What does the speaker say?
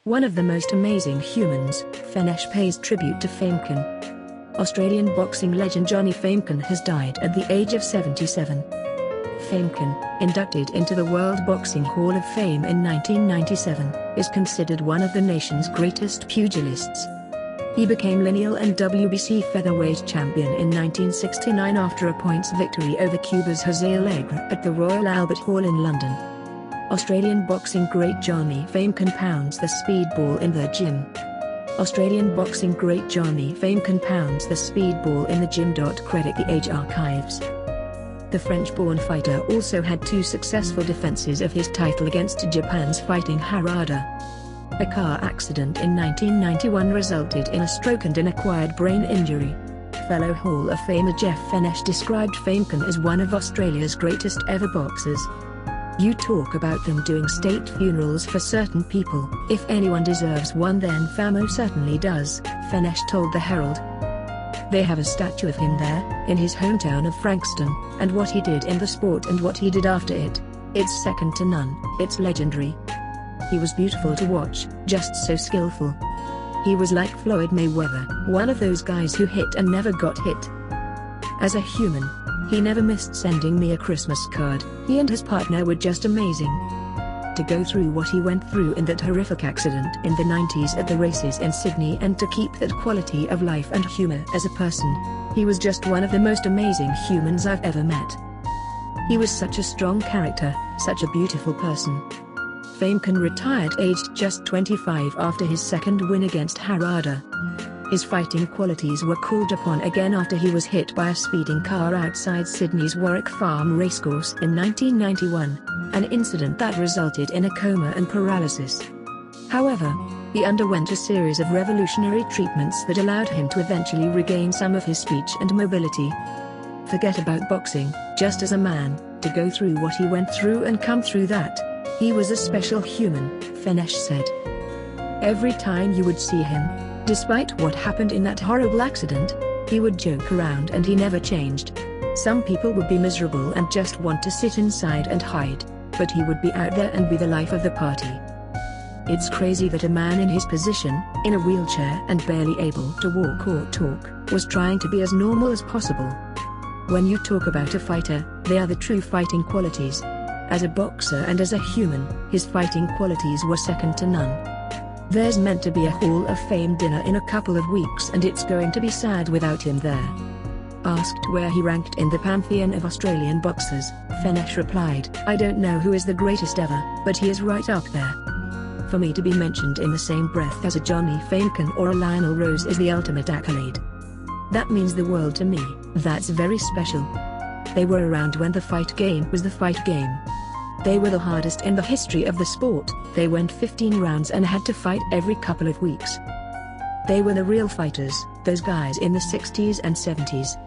One of the most amazing humans, Famechon pays tribute to Famechon. Australian boxing legend Johnny Famechon has died at the age of 77. Famechon, inducted into the World Boxing Hall of Fame in 1997, is considered one of the nation's greatest pugilists. He became lineal and WBC featherweight champion in 1969 after a points victory over Cuba's Jose Alegre at the Royal Albert Hall in London. Australian boxing great Johnny Famechon pounds the speedball in the gym. Australian boxing great Johnny Famechon pounds the speedball in the gym. Credit the Age Archives. The French-born fighter also had two successful defenses of his title against Japan's Fighting Harada. A car accident in 1991 resulted in a stroke and an acquired brain injury. Fellow Hall of Famer Jeff Famechon described Famechon as one of Australia's greatest ever boxers. "You talk about them doing state funerals for certain people. If anyone deserves one, then Famo certainly does," Famechon told the Herald. "They have a statue of him there, in his hometown of Frankston, and what he did in the sport and what he did after it. It's second to none, it's legendary. He was beautiful to watch, just so skillful. He was like Floyd Mayweather, one of those guys who hit and never got hit. As a human, he never missed sending me a Christmas card. He and his partner were just amazing. To go through what he went through in that horrific accident in the 90s at the races in Sydney and to keep that quality of life and humor as a person, he was just one of the most amazing humans I've ever met. He was such a strong character, such a beautiful person." Famechon retired aged just 25 after his second win against Harada. His fighting qualities were called upon again after he was hit by a speeding car outside Sydney's Warwick Farm racecourse in 1991, an incident that resulted in a coma and paralysis. However, he underwent a series of revolutionary treatments that allowed him to eventually regain some of his speech and mobility. "Forget about boxing, just as a man, to go through what he went through and come through that. He was a special human," Famechon said. "Every time you would see him, despite what happened in that horrible accident, he would joke around and he never changed. Some people would be miserable and just want to sit inside and hide, but he would be out there and be the life of the party. It's crazy that a man in his position, in a wheelchair and barely able to walk or talk, was trying to be as normal as possible. When you talk about a fighter, they are the true fighting qualities. As a boxer and as a human, his fighting qualities were second to none. There's meant to be a Hall of Fame dinner in a couple of weeks and it's going to be sad without him there." Asked where he ranked in the pantheon of Australian boxers, Famechon replied, "I don't know who is the greatest ever, but he is right up there. For me to be mentioned in the same breath as a Johnny Famechon or a Lionel Rose is the ultimate accolade. That means the world to me. That's very special. They were around when the fight game was the fight game. They were the hardest in the history of the sport. They went 15 rounds and had to fight every couple of weeks. They were the real fighters, those guys in the 60s and 70s.